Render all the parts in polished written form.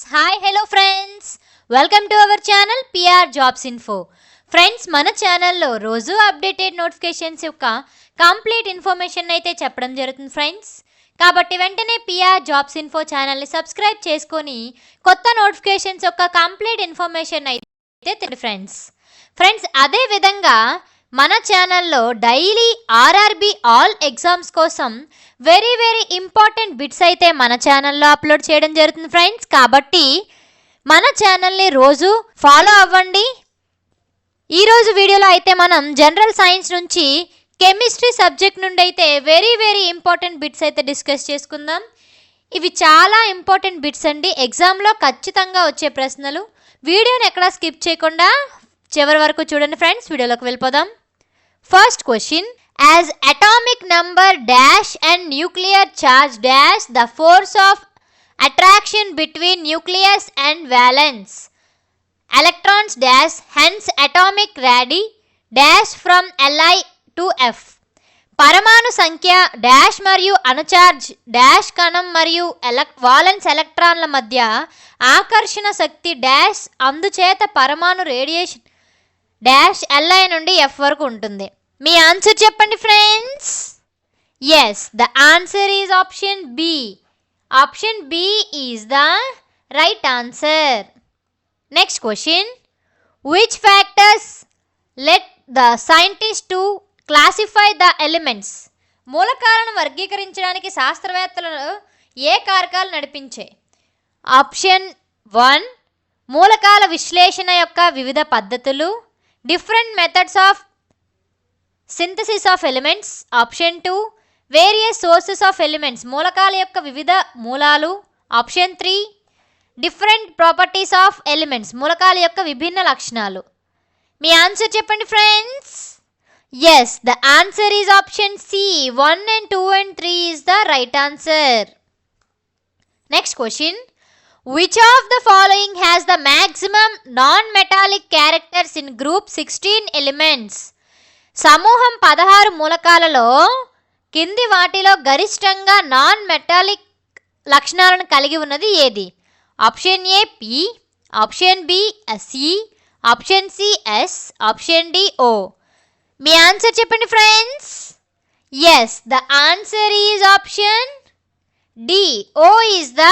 Hi hello friends, welcome to our channel PR jobs info. Friends, మన ఛానల్లో రోజు updated notifications యొక్క complete information అయితే చెప్పడం జరుగుతుంది ఫ్రెండ్స్. కాబట్టి వెంటనే పిఆర్ జాబ్స్ ఇన్ఫో ఛానల్ని సబ్స్క్రైబ్ చేసుకొని కొత్త నోటిఫికేషన్స్ యొక్క కంప్లీట్ ఇన్ఫర్మేషన్ అయితే ఫ్రెండ్స్. అదేవిధంగా మన ఛానల్లో డైలీ ఆర్ఆర్బి ఆల్ ఎగ్జామ్స్ కోసం వెరీ ఇంపార్టెంట్ బిట్స్ అయితే మన ఛానల్లో అప్లోడ్ చేయడం జరుగుతుంది ఫ్రెండ్స్. కాబట్టి మన ఛానల్ని రోజు ఫాలో అవ్వండి. ఈరోజు వీడియోలో అయితే మనం జనరల్ సైన్స్ నుంచి కెమిస్ట్రీ సబ్జెక్ట్ నుండి అయితే వెరీ ఇంపార్టెంట్ బిట్స్ అయితే డిస్కస్ చేసుకుందాం. ఇవి చాలా ఇంపార్టెంట్ బిట్స్ అండి, ఎగ్జామ్లో ఖచ్చితంగా వచ్చే ప్రశ్నలు. వీడియోని ఎక్కడా స్కిప్ చేయకుండా చివరి వరకు చూడండి ఫ్రెండ్స్. వీడియోలోకి వెళ్ళిపోదాం. First question, as atomic number dash and nuclear charge dash the force of attraction between nucleus and valence electrons dash hence atomic radii dash from Li to F. పరమాణు సంఖ్య డాష్ మరియు అణుచార్జ్ dash కణం మరియు valence ఎలక్ట్రాన్ల మధ్య ఆకర్షణ శక్తి dash అందుచేత పరమాణు రేడియేషన్ డాష్ Li నుండి F వరకు ఉంటుంది. మీ ఆన్సర్ చెప్పండి friends. Yes, the answer is option B. Option B is the right answer. Next question, which factors let the scientist to classify the elements. మూలకాలను వర్గీకరించడానికి శాస్త్రవేత్తలు ఏ కారకాలు నడిపించాయి? ఆప్షన్ 1, మూలకాల విశ్లేషణ యొక్క వివిధ పద్ధతులు, different methods of synthesis of elements. Option 2, various sources of elements, మూలకాల యొక్క వివిధ మూలాలు. Option 3, different properties of elements, మూలకాల యొక్క విభిన్న లక్షణాలు. మీ ఆన్సర్ చెప్పండి friends. Yes, the answer is option C. 1 and 2 and 3 is the right answer. Next question, which of the following has the maximum non-metallic characters in group 16 elements? సమూహం 16 మూలకాలలో కింది వాటిలో గరిష్టంగా నాన్ మెటాలిక్ లక్షణాలను కలిగి ఉన్నది ఏది? Option A P, option B C, option C S, option D O. మీ ఆన్సర్ చెప్పండి friends. Yes, the answer is option D. O is the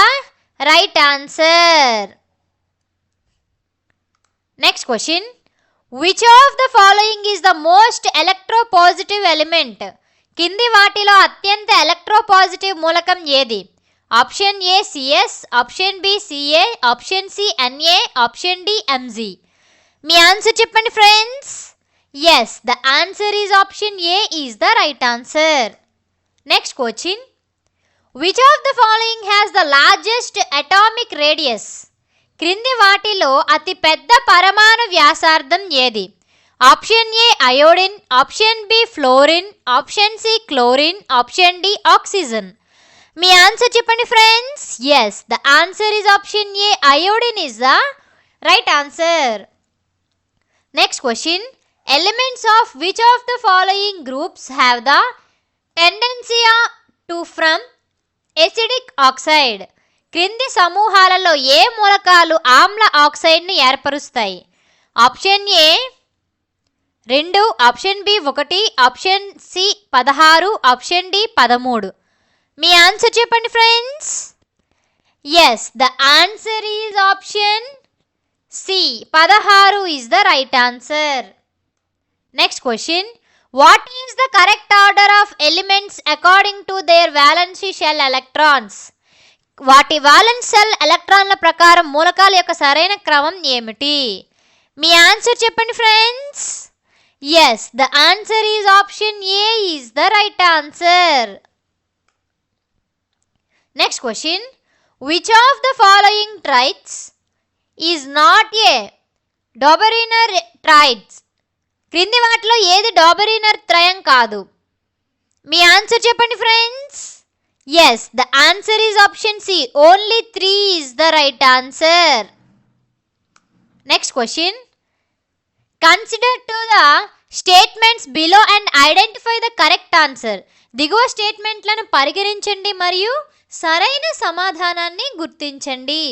right answer. Next question, which of the following is the most electropositive element? కింది వాటిలో అత్యంత electropositive మూలకం ఏది? Option A CS, option B CA, option C NA, option D MG. మీ answer చెప్పండి friends. Yes, the answer is option A is the right answer. Next question, which of the following has the largest atomic radius? క్రింది వాటిలో అతి పెద్ద పరమాణు వ్యాసార్థం ఏది? Option A iodine, option B fluorine, option C chlorine, option D oxygen. మీ answer చెప్పండి friends. Yes, the answer is option A iodine is the right answer. Next question, elements of which of the following groups have the tendency to from acidic oxide. క్రింది సమూహాలలో ఏ మూలకాలు ఆమ్ల ఆక్సైడ్ను ఏర్పరుస్తాయి? Option A 2, option B 1, option C 16, option D 13. మీ answer చెప్పండి friends. Yes, the answer is option C. 16 is the right answer. Next question, what is the correct order of elements according to their valency shell electrons? వాటి valence shell ఎలక్ట్రాన్ల ప్రకారం మూలకాల యొక్క సరైన క్రమం ఏమిటి? మీ ఆన్సర్ చెప్పండి friends. Yes, the answer is option A is the right answer. Next question, which of the following triads is not a Dobereiner triads? క్రింది వాటిలో ఏది డాబెరినర్ త్రయం కాదు? మీ ఆన్సర్ చెప్పండి friends. Yes, the answer is option C. Only 3 is the right answer. Next question, consider to the statements below and identify the correct answer. దిగువ స్టేట్మెంట్లను పరిగణించండి మరియు సరైన సమాధానాన్ని గుర్తించండి.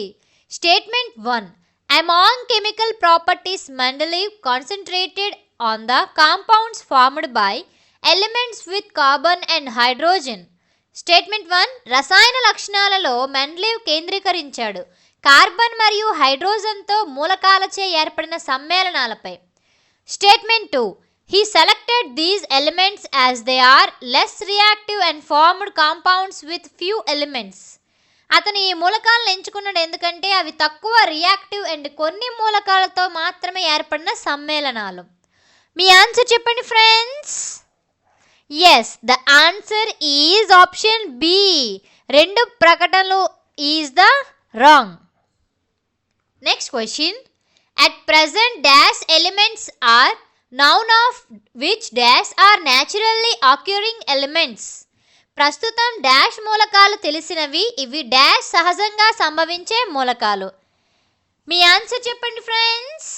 Statement 1. Among chemical properties, Mendeleev concentrated on the compounds formed by elements with carbon and hydrogen. Statement 1. రసాయన లక్షణాలలో Mendeleev కేంద్రీకరించాడు carbon మరియు హైడ్రోజన్తో మూలకాలచే ఏర్పడిన సమ్మేళనాలపై. Statement 2. He selected these elements as they are less reactive and formed compounds with few elements. అతను ఈ మూలకాలను ఎంచుకున్నాడు ఎందుకంటే అవి తక్కువ రియాక్టివ్ అండ్ కొన్ని మూలకాలతో మాత్రమే ఏర్పడిన సమ్మేళనాలు. మీ ఆన్సర్ చెప్పండి friends. Yes, the answer is option B. 2 ప్రకటనలు is the wrong. Next question. At present dash elements are known of which dash are naturally occurring elements. ప్రస్తుతం డాష్ మూలకాలు తెలిసినవి, ఇవి డాష్ సహజంగా సంభవించే మూలకాలు. మీ ఆన్సర్ చెప్పండి friends.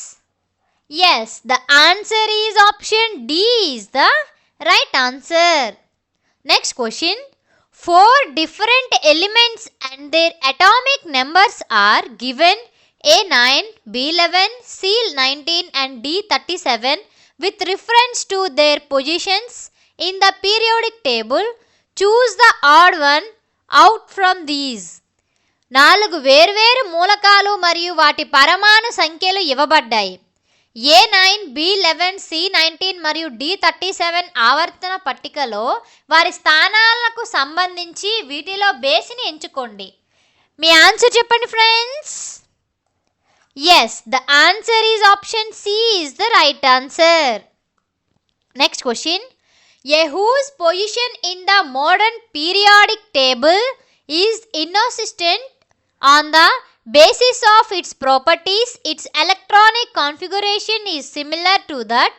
Yes, the answer is option D is the right answer. Next question. 4 different elements and their atomic numbers are given A9, B11, C19 and D37 with reference to their positions in the periodic table. Choose the odd one out from these. 4 వేర్వేరు మూలకాలు మరియు వాటి పరమాణు సంఖ్యలు ఇవ్వబడ్డాయి. A9, B11, C19 మరియు D37 ఆవర్తన పట్టికలో వారి స్థానాలకు సంబంధించి వీటిలో బేసిని ఎంచుకోండి. మీ ఆన్సర్ చెప్పండి friends. Yes, the answer is option C is the right answer. Next question. A whose position in the modern periodic table is inconsistent on the basis of its properties, its electronic configuration is similar to that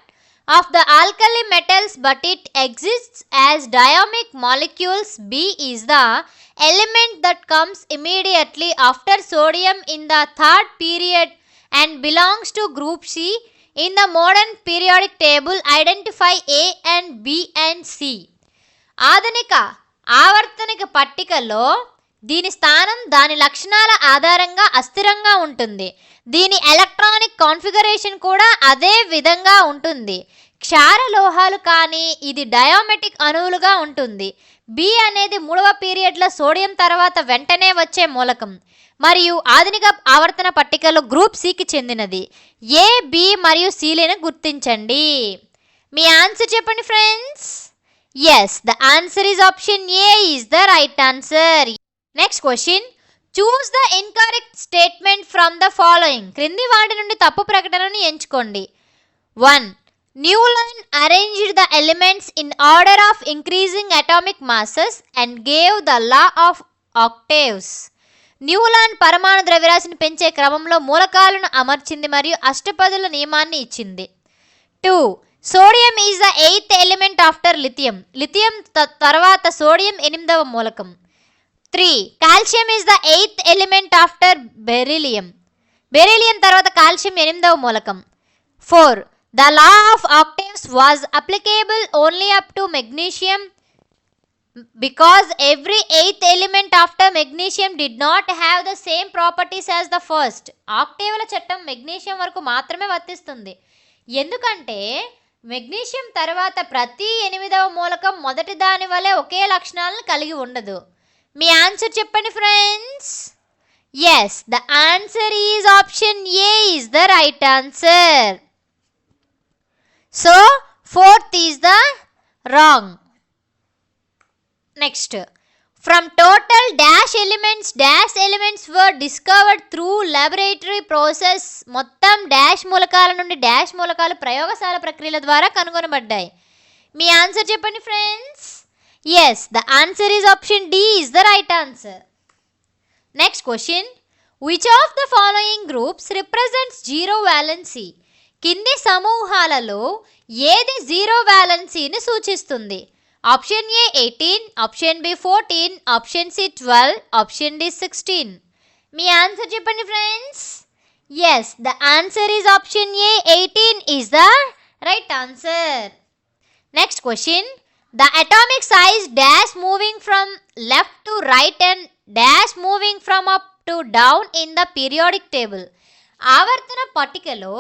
of the alkali metals but it exists as diatomic molecules. B is the element that comes immediately after sodium in the 3rd period and belongs to group C. In the modern periodic table, identify A and B and C. ఆధునిక ఆవర్తనిక పట్టికలో దీని స్థానం దాని లక్షణాల ఆధారంగా అస్థిరంగా ఉంటుంది. దీని ఎలక్ట్రానిక్ కాన్ఫిగరేషన్ కూడా అదే విధంగా ఉంటుంది. క్షార లోహాలు కానీ ఇది డయామెటిక్ అణువులుగా ఉంటుంది. బి అనేది 3వ పీరియడ్లో సోడియం తర్వాత వెంటనే వచ్చే మూలకం మరియు ఆధునిక ఆవర్తన పట్టికలో గ్రూప్ సికి చెందినది. ఏ, బి మరియు సిలను గుర్తించండి. మీ ఆన్సర్ చెప్పండి friends. Yes, the answer is option A is the right answer. Next question. Choose the incorrect statement from the following. క్రింది వాటి నుండి తప్పు ప్రకటనను ఎంచుకోండి. 1. Newland arranged the elements in order of increasing atomic masses and gave the law of octaves. Newland పరమాణు ద్రవ్యరాశిని పెంచే క్రమంలో మూలకాలను అమర్చింది మరియు అష్టపదుల నియమాన్ని ఇచ్చింది. 2. Sodium is the 8th element after lithium. Lithium తర్వాత సోడియం 8వ మూలకం. 3. Calcium is the 8th element after beryllium. Beryllium తర్వాత కాల్షియం 8వ మూలకం. 4. The law of octaves was applicable only up to magnesium because every 8th element after magnesium did not have the same properties as the first. ఆక్టేవ్ల చట్టం magnesium వరకు మాత్రమే వర్తిస్తుంది ఎందుకంటే magnesium తర్వాత ప్రతి 8వ మూలకం మొదటి దాని వలె ఒకే లక్షణాలను కలిగి ఉండదు. మీ ఆన్సర్ చెప్పండి friends. Yes, the answer is option A is the right answer. So 4th is the wrong. Next. From total dash elements were discovered through laboratory process. మొత్తం డాష్ మూలకాల నుండి డాష్ మూలకాలు ప్రయోగశాల ప్రక్రియల ద్వారా కనుగొనబడ్డాయి. మీ ఆన్సర్ చెప్పండి friends. Yes, the answer is option D is the right answer. Next question. Which of the following groups represents zero valency. కింది సమూహాలలో ఏది జీరో వ్యాలెన్సీని సూచిస్తుంది? Option A 18, option B 14, option C 12, option D 16. మీ answer చెప్పండి friends. Yes, the answer is option A 18 is the right answer. Next question. The atomic size dash moving from left to right and dash moving from up to down in the periodic table. ఆవర్తన పట్టికలో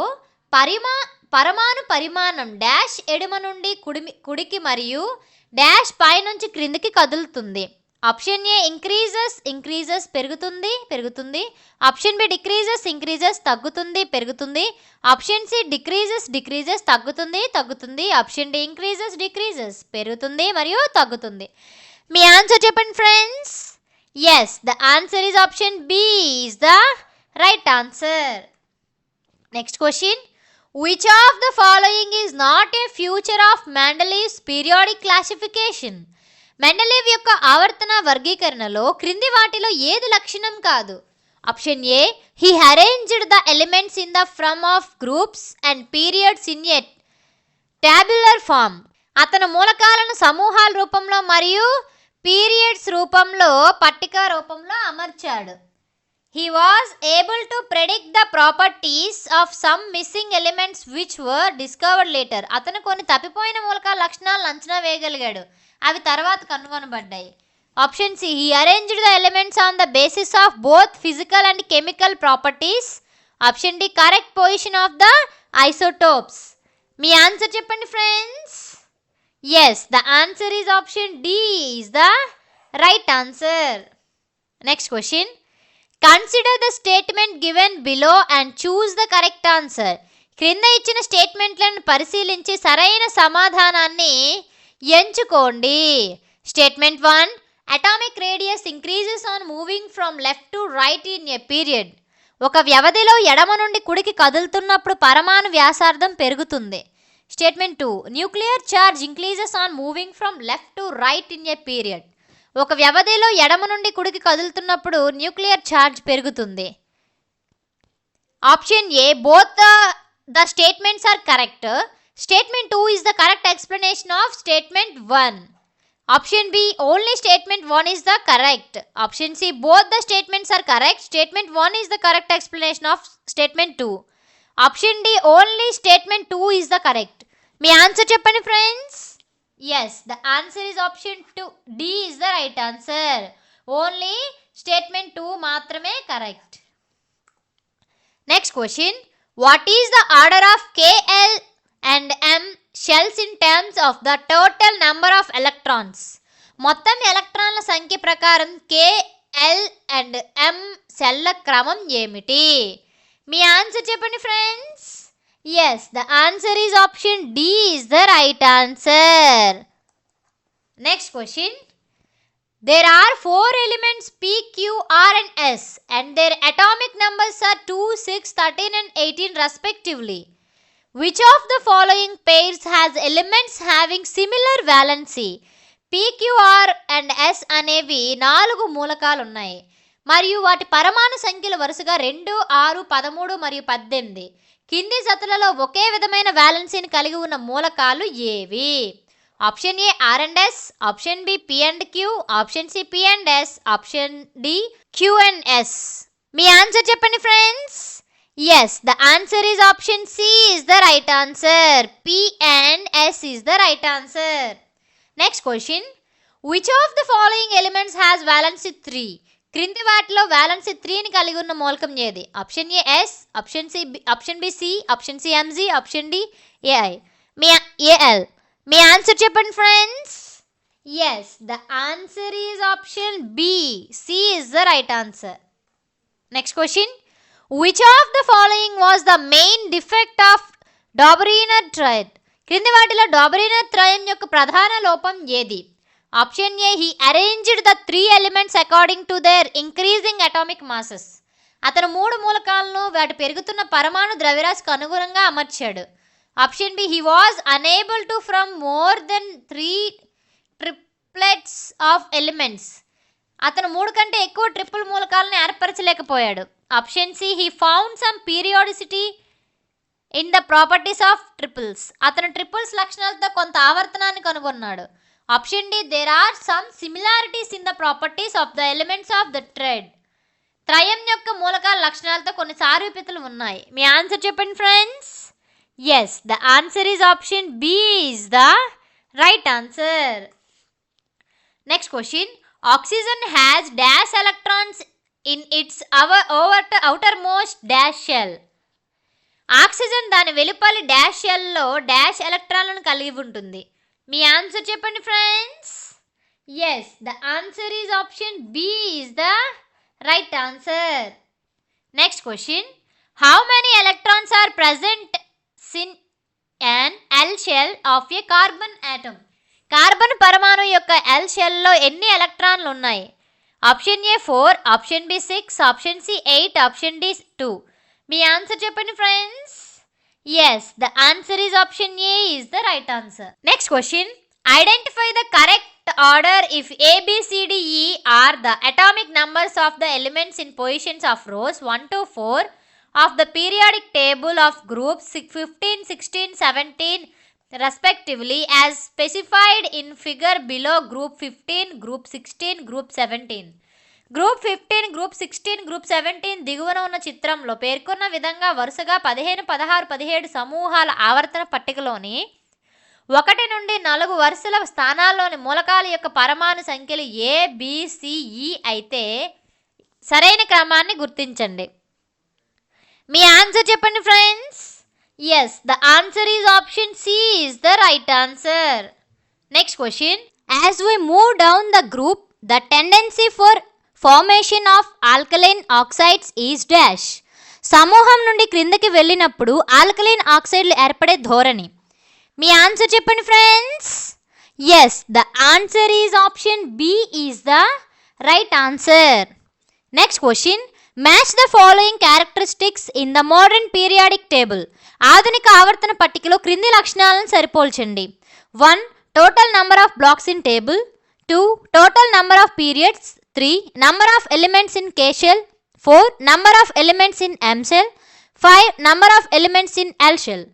పరమాణు పరిమాణం dash ఎడమ నుండి కుడికి మరియు dash పై నుంచి క్రిందికి కదులుతుంది. ఆప్షన్ ఏ ఇంక్రీజెస్ పెరుగుతుంది. ఆప్షన్ బి డిక్రీజెస్ తగ్గుతుంది పెరుగుతుంది. ఆప్షన్ సి డిక్రీజెస్ తగ్గుతుంది. ఆప్షన్ డి డిక్రీజెస్ పెరుగుతుంది మరియు తగ్గుతుంది. మీ ఆన్సర్ చెప్పండి friends. Yes, the answer is option B is the right answer. Next question. Which of the following is not a feature of Mendeleev's periodic classification? Mendeleev యొక్క ఆవర్తన వర్గీకరణలో క్రింది వాటిలో ఏది లక్షణం కాదు? Option A, he arranged the elements in the form of groups and periods in a tabular form. అతను మూలకాలను సమూహాల రూపంలో మరియు పీరియడ్స్ రూపంలో పట్టిక రూపంలో అమర్చాడు. He was able to predict the properties of some missing elements which were discovered later. అతను కొన్ని తప్పిపోయిన మూలకాల లక్షణాలను అంచనా వేయగలిగాడు, అవి తర్వాత కనుగొనబడ్డాయి. Option C, he arranged the elements on the basis of both physical and chemical properties. Option D, correct position of the isotopes. మీ ఆన్సర్ చెప్పండి friends. Yes, the answer is option D is the right answer. Next question. Consider the statement given below and choose the correct answer. క్రింద ఇచ్చిన స్టేట్మెంట్లను పరిశీలించి సరైన సమాధానాన్ని ఎంచుకోండి. Statement 1, atomic radius increases on moving from left to right in a period. ఒక వ్యవధిలో ఎడమ నుండి కుడికి కదులుతున్నప్పుడు పరమాణు వ్యాసార్థం పెరుగుతుంది. Statement 2, nuclear charge increases on moving from left to right in a period. ఒక వ్యవధిలో ఎడమ నుండి కుడికి కదులుతున్నప్పుడు న్యూక్లియర్ ఛార్జ్ పెరుగుతుంది. Option A, both the statements are correct. Statement 2 is the correct explanation of statement 1. Option B, only statement 1 is the correct. Option C, both the statements are correct. Statement 1 is the correct explanation of statement 2. Option D, only statement 2 is the correct. మీ answer చెప్పండి friends. Yes, the answer is option 2. D is the right answer. Only statement 2 మాత్రమే correct. Next question. What is the order of K, L and M shells in terms of the total number of electrons? మొత్తం ఎలక్ట్రాన్ల సంఖ్య ప్రకారం K, L and M సెల్ల క్రమం ఏమిటి? మీ answer చెప్పండి friends. Yes, the answer is option D is the right answer. Next question. There are 4 elements P, Q, R and S and their atomic numbers are 2, 6, 13 and 18 respectively. Which of the following pairs has elements having similar valency? P, Q, R and S అనేవి 4 మూలకాలు ఉన్నాయి మరియు వాటి పరమాణు సంఖ్యలు వరుసగా 2, 6, 13 మరియు 18. కింది జతలలో ఒకే విధమైన వ్యాలెన్సీని కలిగి ఉన్న మూలకాలు ఏవి? Option A, R and S. Option B, P and Q. Option C, P and S. Option D, Q and S. మీ ఆన్సర్ చెప్పండి friends. Yes, the answer is option C is the right answer. P and S is the right answer. Next question. Which of the following elements has valency 3? క్రింది వాటిలో valency 3ని కలిగి ఉన్న మూలకం ఏది? Option A, S. Option B, C. Option C, MG. Option D, AI. AL. మీ answer చెప్పండి friends. Yes, the answer is option B. C is the right answer. Next question. Which of the following was the main defect of Dobereiner triad? క్రింది వాటిలో Dobereiner త్రయం యొక్క ప్రధాన లోపం ఏది? Option A, he arranged the 3 elements according to their increasing atomic masses. అతను 3 మూలకాలను వాటి పెరుగుతున్న పరమాణు ద్రవ్యరాశికి అనుగుణంగా అమర్చాడు. Option B, he was unable to from more than 3 triplets of elements. అతను 3 కంటే ఎక్కువ ట్రిపుల్ మూలకాలను ఏర్పరచలేకపోయాడు. Option C, he found some periodicity in the properties of triples. అతను ట్రిపుల్స్ లక్షణాలతో కొంత ఆవర్తనాన్ని కనుగొన్నాడు. Option D, there are some similarities in the properties of the elements of the triad. త్రయం యొక్క మూలకాల లక్షణాలతో కొన్ని సారూప్యతలు ఉన్నాయి. మీ ఆన్సర్ చెప్పండి friends. Yes, the answer is option B is the right answer. Next question. Oxygen has dash electrons in its outermost dash shell. Oxygen దాని వెలుపలి డాష్ షెల్లో డాష్ ఎలక్ట్రాన్లను కలిగి ఉంటుంది. మీ ఆన్సర్ చెప్పండి friends. Yes, the answer is option B is the right answer. Next question. How many electrons are present in an L shell of a carbon atom? Carbon పరమాణు యొక్క L షెల్లో ఎన్ని ఎలక్ట్రాన్లు ఉన్నాయి? Option A 4, option B 6, option C 8, option D 2. మీ answer చెప్పండి friends. Yes, the answer is option A is the right answer. Next question. Identify the correct order if ABCDE are the atomic numbers of the elements in positions of rose 1 to 4 of the periodic table of groups 15, 16, 17 respectively as specified in figure below. Group 15, group 16, group 17. Group 15, group 16, group 17 దిగువన ఉన్న చిత్రంలో పేర్కొన్న విధంగా వరుసగా 15, 16, 17 సమూహాల ఆవర్తన పట్టికలోని 1 నుండి 4 వరుసల స్థానాల్లోని మూలకాల యొక్క పరమాణు సంఖ్యలు A, B, C, E అయితే సరైన క్రమాన్ని గుర్తించండి. మీ ఆన్సర్ చెప్పండి friends. Yes, the answer is option C is the right answer. Next question. As we move down the group the tendency for formation of alkaline oxides is dash. సమూహం నుండి క్రిందకి వెళ్ళినప్పుడు ఆల్కలైన్ ఆక్సైడ్లు ఏర్పడే ధోరణి. మీ ఆన్సర్ చెప్పండి friends. Yes, the answer is option B is the right answer. Next question. Match the following characteristics in the modern periodic table. ఆధునిక ఆవర్తన పట్టికలో క్రింది లక్షణాలను సరిపోల్చండి. 1, total number of blocks in table. 2, total number of periods. 3, number of elements in K shell. 4, number of elements in M shell. 5, number of elements in L shell.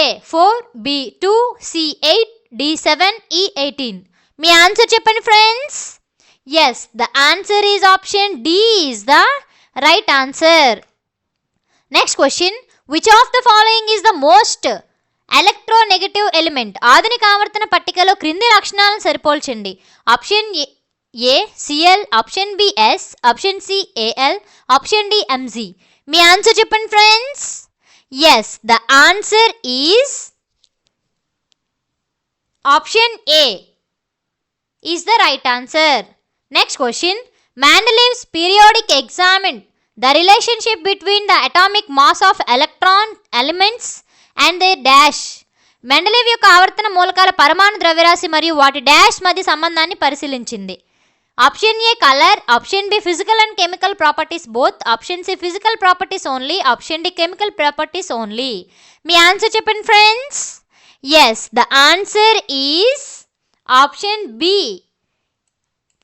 A 4, B 2, C 8, D 7, E 18. Me answer చెప్పండి friends. Yes, the answer is option D is the right answer. Next question. Which of the following is the most electronegative element? ఆధునిక ఆవర్తన పట్టికలో క్రింది లక్షణాలను సరిపోల్చండి. Option A Cl, option B S, option C Al, option D Mg. మీ answer చెప్పండి friends. Yes, the answer is option A is the right answer. Next question. Mendeleev's periodic examined the relationship between the atomic mass of electron elements and their dash. Mendeleev యొక్క ఆవర్తన మూలకాల పరమాణు ద్రవ్యరాశి మరియు వాటి dash మధ్య సంబంధాన్ని పరిశీలించింది. Option A colour, option B physical and chemical properties both, option C physical properties only, option D chemical properties only. మీ ఆన్సర్ చెప్పండి friends. Yes, the answer is option B.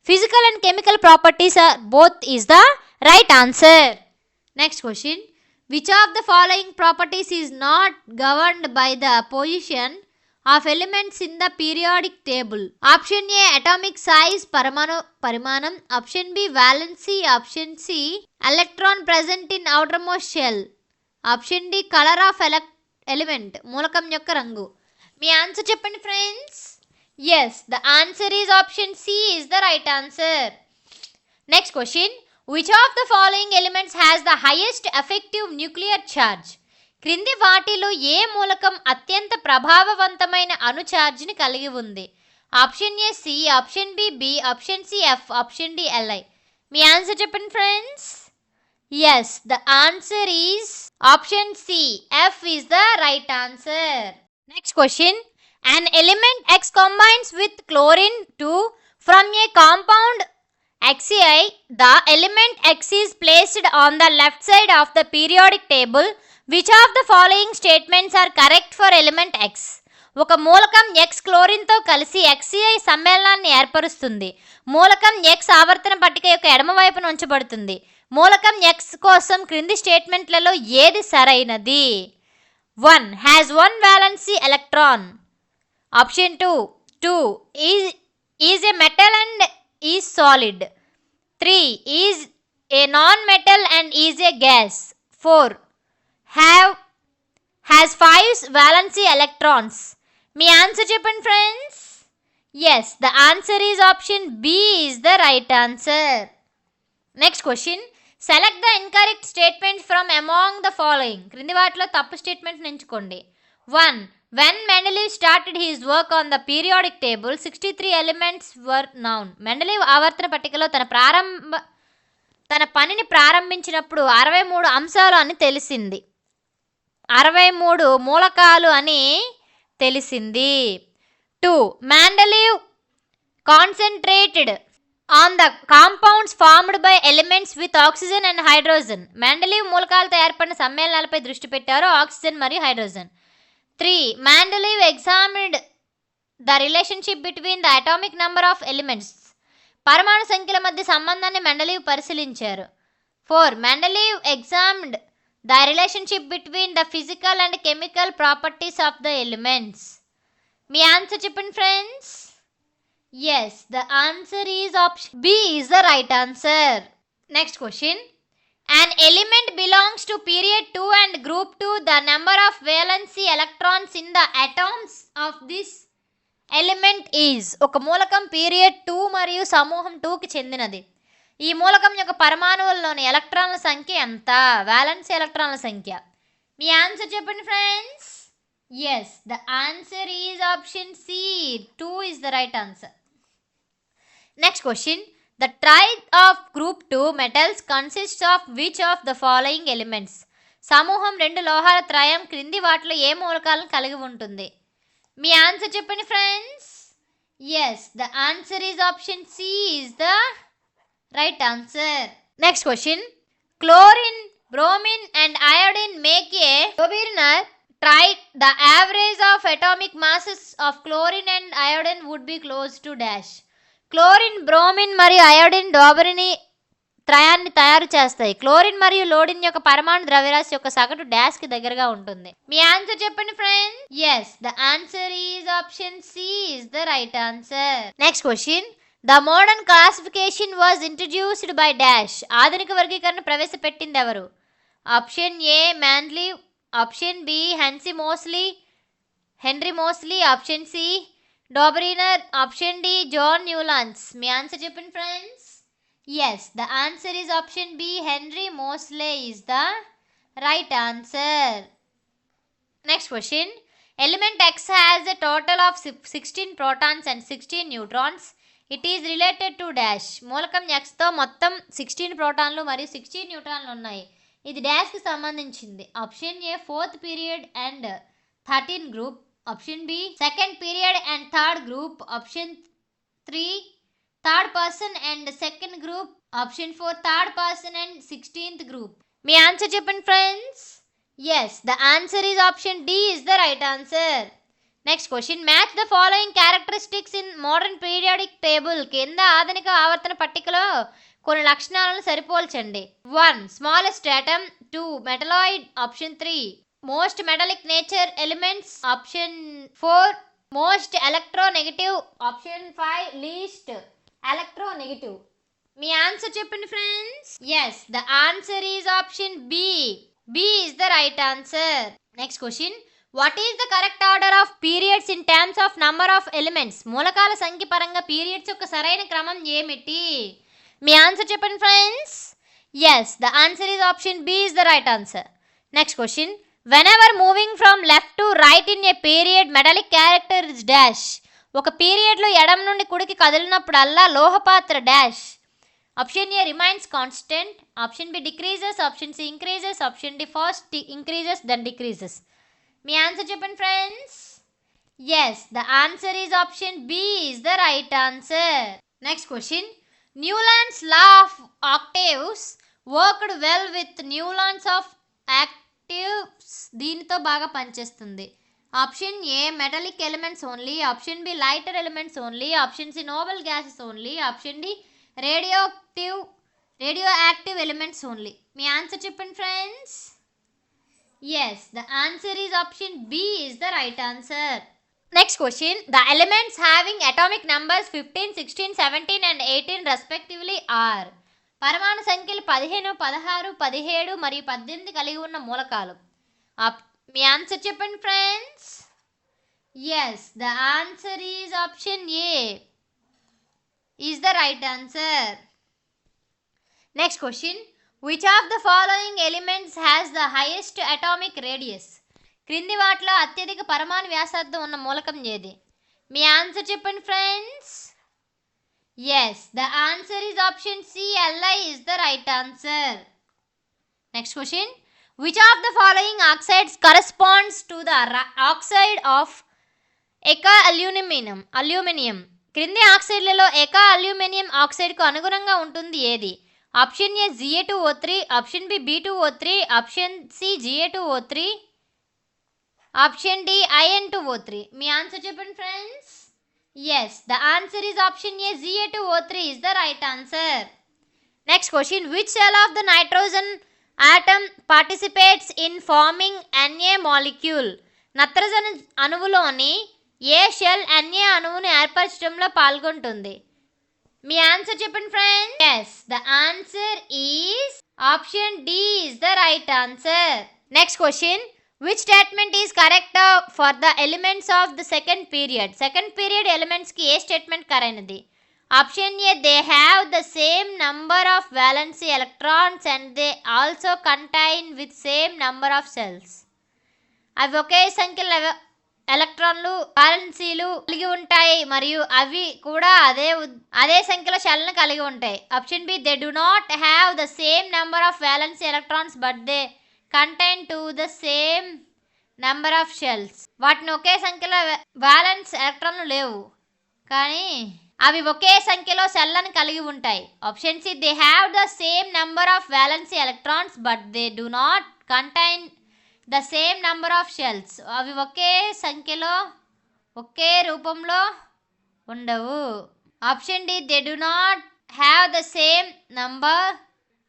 Physical and chemical properties are both is the right answer. Next question. Which of the following properties is not governed by the position of elements in the periodic table? Option A atomic size parimanam, option B valency, option C electron present in outermost shell, option D color of element మూలకం యొక్క రంగు. మీ answer చెప్పండి friends. Yes, the answer is option C is the right answer. Next question. Which of the following elements has the highest effective nuclear charge? క్రింది వాటిలో ఏ మూలకం అత్యంత ప్రభావవంతమైన అణు ఛార్జ్ని కలిగి ఉంది? Option A C, option B B, option C F, option D L I. మీ ఆన్సర్ చెప్పండి friends. Yes, the answer is option C. F is the right answer. Next question. An element X combines with chlorine to from a compound XCl. The element X is placed on the left side of the periodic table. Which of the following statements are correct for element X? ఒక మూలకం X క్లోరిన్తో కలిసి XCl సమ్మేళనాన్ని ఏర్పరుస్తుంది. మూలకం X ఆవర్తన పట్టిక యొక్క ఎడమవైపున ఉంచబడుతుంది. మూలకం X కోసం క్రింది స్టేట్మెంట్లలో ఏది సరైనది? 1. Has one valency electron. Option 2 is a metal and is solid. 3 is a non-metal and is a gas. 4 has 5 valency electrons. Me answer చెప్పండి friends. Yes, the answer is option B is the right answer. Next question, select the incorrect statement from among the following. క్రింది వాటిలో తప్పు statement ఎంచుకోండి. 1. When Mendeleev started his work on the periodic table, 63 elements were known. Mendeleev ఆవర్తన పట్టికలో తన పనిని ప్రారంభించినప్పుడు 63 అంశాలు అని తెలిసింది. 63 మూలకాలు అని తెలిసింది. 2. Mendeleev concentrated on the compounds formed by elements with oxygen and hydrogen. Mendeleev మూలకాలతో ఏర్పడిన సమ్మేళనాలపై దృష్టి పెట్టారు, ఆక్సిజన్ మరియు hydrogen. 3. Mendeleev examined the relationship between the atomic number of elements. పరమాణు సంఖ్యల మధ్య సంబంధాన్ని మెండలీవ్ పరిశీలించారు. 4. Mendeleev examined the relationship between the physical and chemical properties of the elements. Me answer చెప్పండి friends. Yes, the answer is option B is the right answer. Next question. An element belongs to period 2 and group 2. The number of valency electrons in the atoms of this element is. ఒక మూలకం period 2 మరియు సమూహం 2కి చెందినది. ఈ మూలకం యొక్క పరమాణువుల్లోని ఎలక్ట్రాన్ల సంఖ్య ఎంత? వాలెన్సీ ఎలక్ట్రాన్ల సంఖ్య. మీ ఆన్సర్ చెప్పండి friends. Yes, the answer is option C. 2 is the right answer. Next question. The triad of group 2 metals consists of which of the following elements? సమూహం 2 లోహాల త్రయం క్రింది వాటిలో ఏ మూలకాలను కలిగి ఉంటుంది? మీ ఆన్సర్ చెప్పండి friends. Yes, the answer is option C is the right answer. Next question. Chlorine, bromine and iodine make a Dobrynin triad. The average of atomic masses of chlorine and iodine would be close to dash. Chlorine, bromine మరియు iodine డోబరిని త్రయాన్ని తయారు చేస్తాయి. Chlorine మరియు లోడిన్ యొక్క పరమాణు ద్రవ్యరాశి యొక్క సగటు డాష్కి దగ్గరగా ఉంటుంది. మీ ఆన్సర్ చెప్పండి friends. Yes, the answer is option C is the right answer. Next question. The modern classification was introduced by dash. ఆధునిక వర్గీకరణ ప్రవేశపెట్టింది ఎవరు? Option A Mendeleev, option B Henry Moseley, option C Dobrynin, option D John Newlands. మీ answer చెప్పండి friends. Yes, the answer is option B Henry Moseley is the right answer. Next question. Element X has a total of 16 protons and 16 neutrons. It is related to dash. మూలకం Xతో మొత్తం 16 ప్రోటాన్లు మరియు 16 న్యూట్రాన్లు ఉన్నాయి. ఇది డాష్కి సంబంధించింది. Option A 4th period and 13 group, option B 2nd period and 3rd group, option 3 3rd person and 2nd group, option 4 3rd person and 16th group. మీ answer చెప్పండి friends. Yes, the answer is option D is the right answer. Next question. Match the following characteristics in modern periodic table. కింద ఆధునిక ఆవర్తన పట్టికలో కొన్ని లక్షణాలను సరిపోల్చండి. 1. Smallest atom, 2. Metalloid, option 3. Most metallic nature elements, option 4. Most electronegative, option 5. Least electronegative. మీ answer చెప్పండి friends. Yes, the answer is option B. B is the right answer. Next question. What is the correct order of periods in terms of number of elements? మూలకాల సంఖ్య పరంగా periods యొక్క సరైన క్రమం ఏమిటి? మీ ఆన్సర్ చెప్పండి friends. Yes, the answer is option B is the right answer. Next question. Whenever moving from left to right in a period, metallic character is dash. ఒక పీరియడ్లో ఎడమ నుండి కుడికి కదిలినప్పుడల్లా లోహపాత్ర dash. Option A remains constant, option B decreases, option C increases, option D first increases then decreases. మీ answer చెప్పండి friends. Yes, the answer is option B is the right answer. Next question. Newlands law of octaves worked well with Newlands of దీనితో బాగా పనిచేస్తుంది. Option A metallic elements only, option B lighter elements only, option C noble gases only, option D radio active elements only. మీ answer చెప్పండి friends. Yes, the answer is option B is the right answer. Next question. The elements having atomic numbers 15, 16, 17 and 18 respectively are. పరమాణు సంఖ్యలు 15, 16, 17 మరియు 18 కలిగి ఉన్న మూలకాలు. మీ answer చెప్పండి friends. Yes, the answer is option A is the right answer. Next question, which of the following elements has the highest atomic radius? క్రింది వాటిలో అత్యధిక పరమాణు వ్యాసార్థం ఉన్న మూలకం ఏది? మీ ఆన్సర్ చెప్పండి friends. Yes, the answer is option C, Li is the right answer. Next question, which of the following oxides corresponds to the oxide of eka aluminium? క్రింది ఆక్సైడ్లలో ఎకా అల్యూమినియం ఆక్సైడ్కు అనుగుణంగా ఉంటుంది ఏది? Option A Ga2O3, option B B2O3, option C Ga2O3, option D In2O3. మీ answer చెప్పండి friends. Yes, the answer is option A Ga2O3 is the right answer. Next question, which cell of the nitrogen atom participates in forming Na molecule? నత్రజని అణువులోని ఏ shell Na అణువును ఏర్పరచడంలో పాల్గొంటుంది? మీ answer చెప్పండి friends. Yes, the answer is option D is the right answer. Next question, which statement is correct for the elements of the second period? Second period ఎలిమెంట్స్కి ఏ statement కరైనది? Option A, they have the same number of valency electrons and they also contain with same number of shells. అవి ఒకే సంఖ్యలో ఎలక్ట్రాన్లు వ్యాలెన్సీలు కలిగి ఉంటాయి మరియు అవి కూడా అదే సంఖ్యలో షెల్ను కలిగి ఉంటాయి. Option B, they do not have the same number of valency electrons but they contain to the same number of shells. వాటిని ఒకే సంఖ్యలో వ్యాలెన్స్ ఎలక్ట్రాన్లు లేవు కానీ అవి ఒకే సంఖ్యలో సెల్లను కలిగి ఉంటాయి. Option C, they have the same number of valency electrons but they do not contain the same number of shells. అవి ఒకే సంఖ్యలో ఒకే రూపంలో ఉండవు. Option D, they do not have the same number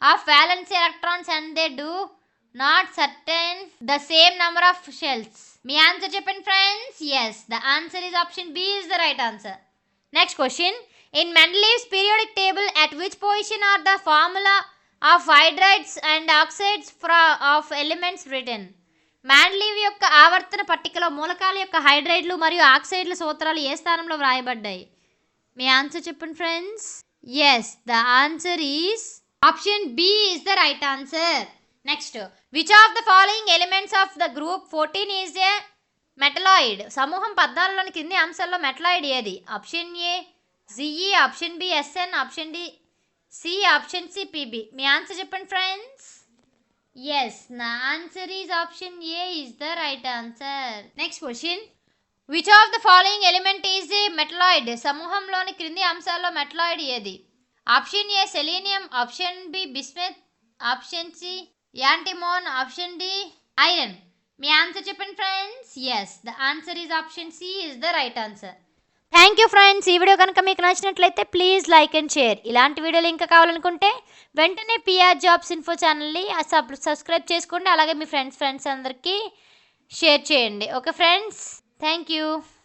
of valency electrons and they do not certain the same number of shells. మీ answer చెప్పండి friends. Yes, the answer is option B is the right answer. Next question, in Mendeleev's periodic table at which position are the formula of hydrides and oxides of elements written? మ్యాండ్లీవ్ యొక్క ఆవర్తన పట్టికలో మూలకాల యొక్క హైడ్రైడ్లు మరియు ఆక్సైడ్ల సూత్రాలు ఏ స్థానంలో వ్రాయబడ్డాయి? మీ ఆన్సర్ చెప్పండి friends. Yes, the answer is option B is the right answer. Next, which of the following elements of the group 14 is a metalloid? సమూహం 14లోని కింది అంశాల్లో మెటలాయిడ్ ఏది? Option A Ze, option B Sn, option D C, option C Pb. మీ answer చెప్పండి friends. Yes, నా answer is option A is the right answer. Next question, which of the following element is a metalloid? సమూహంలోని క్రింది అంశాల్లో metalloid ఏది? Option A selenium, option B bismuth, option C antimony, option D iron. మీ answer చెప్పండి friends. Yes, the answer is option C is the right answer. Thank you friends. ఈ video కనుక మీకు నచ్చినట్లయితే ప్లీజ్ లైక్ అండ్ షేర్. ఇలాంటి వీడియోలు ఇంకా కావాలనుకుంటే వెంటనే పిఆర్ జాబ్స్ ఇన్ఫో ఛానల్ని సబ్స్క్రైబ్ చేసుకోండి. అలాగే మీ ఫ్రెండ్స్ అందరికీ షేర్ చేయండి. Okay friends, thank you.